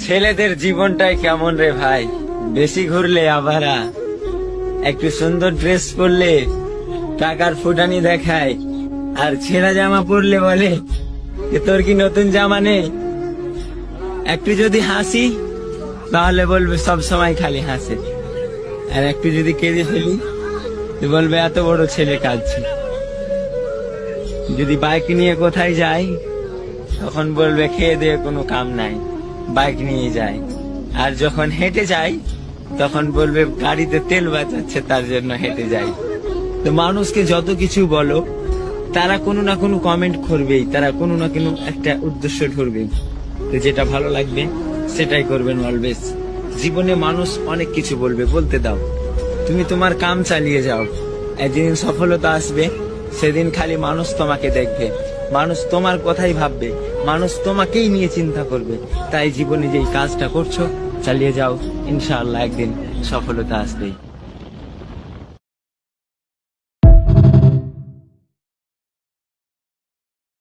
ছেলেদের জীবনটাই কেমন রে ভাই, বেশি ঘুরলে আবারা, একটু সুন্দর ড্রেস পরলে টাকার ফুটানি দেখায়, আর ছেঁড়া জামা পরলে বলে যে তোর কি নতুন জামা নেই। একটু যদি হাসি তাহলে বলবে সব সময় খালি হাসে, আর একটু যদি কেঁদে ফেলি তো বলবে এত বড় ছেলে কাঁদছে। যদি বাইক নিয়ে কোথায় যাই তখন বলবে খেয়ে দিয়ে কোনো কাম নাই, বাইক নিয়ে যায়। আর যখন হেঁটে যাই তখন বলবে গাড়িতে তেল বাঁচাচ্ছে তার জন্য হেঁটে যাই। তো মানুষকে যত কিছু বলো, তারা কোনো না কোনো কমেন্ট করবেই, তারা কোনো না কোনো একটা উদ্দেশ্য ধরবে। তো যেটা ভালো লাগবে সেটাই করবেন অলওয়েজ। জীবনে মানুষ অনেক কিছু বলবে, বলতে দাও, তুমি তোমার কাম চালিয়ে যাও। একদিন সফলতা আসবে, সেদিন খালি মানুষ তোমাকে দেখবে, মানুষ তোমার কথাই ভাববে, মানুষ তোমাকেই নিয়ে চিন্তা করবে। তাই জীবনে যেই কাজটা করছো চালিয়ে যাও, ইনশাআল্লাহ একদিন সফলতা আসবেই।